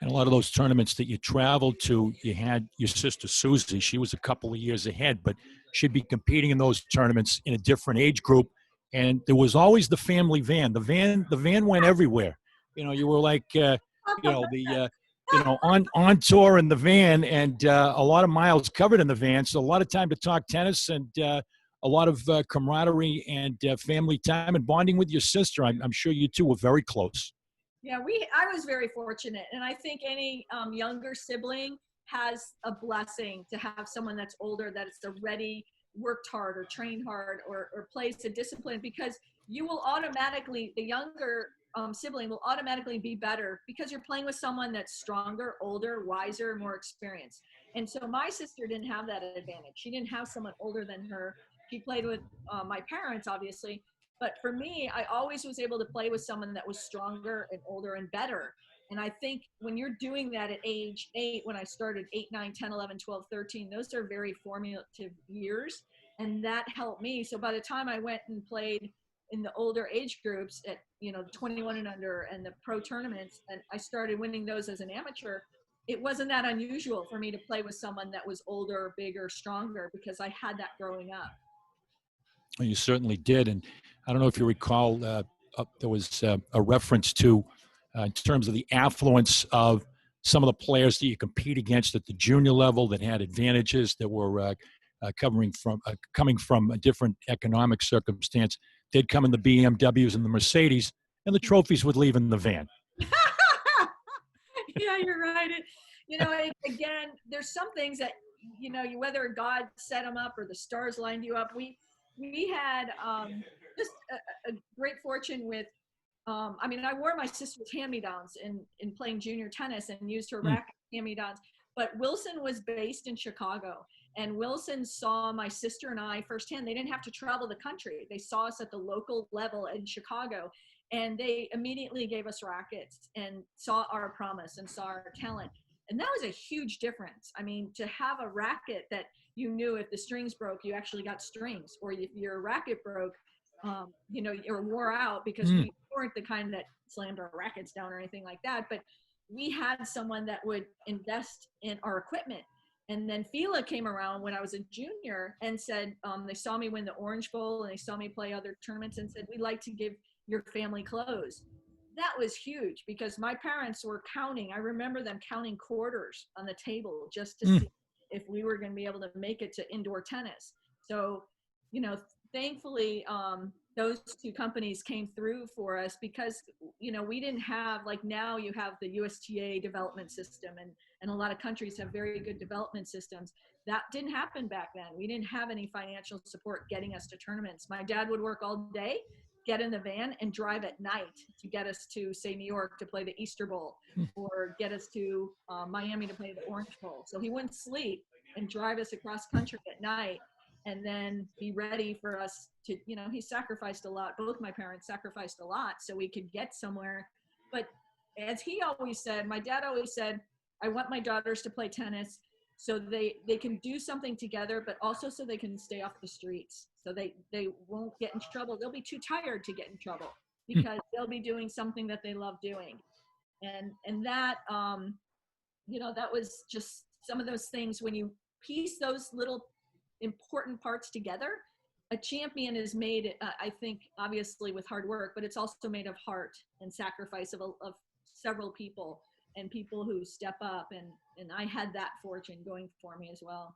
And a lot of those tournaments that you traveled to, you had your sister Susie. She was a couple of years ahead, but she'd be competing in those tournaments in a different age group. And there was always the family van. The van went everywhere. You were like, on tour in the van, and a lot of miles covered in the van. So a lot of time to talk tennis, and a lot of camaraderie and family time and bonding with your sister. I'm sure you two were very close. Yeah, I was very fortunate, and I think any younger sibling has a blessing to have someone that's older that is already worked hard or trained hard or plays a discipline, because you will automatically, the younger sibling will automatically be better because you're playing with someone that's stronger, older, wiser, more experienced. And so my sister didn't have that advantage. She didn't have someone older than her. She played with my parents, obviously, but for me, I always was able to play with someone that was stronger and older and better. And I think when you're doing that at age 8, when I started 8, 9, 10, 11, 12, 13, those are very formative years. And that helped me. So by the time I went and played in the older age groups at, 21 and under and the pro tournaments, and I started winning those as an amateur, it wasn't that unusual for me to play with someone that was older, bigger, stronger, because I had that growing up. Well, you certainly did. And I don't know if you recall, there was a reference to, in terms of the affluence of some of the players that you compete against at the junior level that had advantages that were coming from a different economic circumstance. They'd come in the BMWs and the Mercedes, and the trophies would leave in the van. Yeah, you're right. Again, there's some things that, whether God set them up or the stars lined you up. We had just a great fortune with, I wore my sister's hand-me-downs in playing junior tennis and used her racket hand-me-downs. But Wilson was based in Chicago, and Wilson saw my sister and I firsthand. They didn't have to travel the country. They saw us at the local level in Chicago, and they immediately gave us rackets and saw our promise and saw our talent. And that was a huge difference. I mean, to have a racket that you knew if the strings broke, you actually got strings, or if your racket broke, or wore out, because we weren't the kind that slammed our rackets down or anything like that. But we had someone that would invest in our equipment. And then Fila came around when I was a junior and said, they saw me win the Orange Bowl and they saw me play other tournaments and said, we'd like to give your family clothes. That was huge because my parents were counting. I remember them counting quarters on the table just to see if we were going to be able to make it to indoor tennis. So, thankfully, those two companies came through for us because, we didn't have, like now you have the USTA development system, and a lot of countries have very good development systems. That didn't happen back then. We didn't have any financial support getting us to tournaments. My dad would work all day, get in the van and drive at night to get us to, say, New York to play the Easter Bowl, or get us to Miami to play the Orange Bowl. So he wouldn't sleep and drive us across country at night and then be ready for us to, he sacrificed a lot. Both my parents sacrificed a lot so we could get somewhere. But as he always said, my dad always said, I want my daughters to play tennis so they can do something together, but also so they can stay off the streets. So they won't get in trouble. They'll be too tired to get in trouble because they'll be doing something that they love doing. And that, that was just some of those things when you piece those little important parts together. A champion is made, I think, obviously with hard work, but it's also made of heart and sacrifice of several people and people who step up. And I had that fortune going for me as well.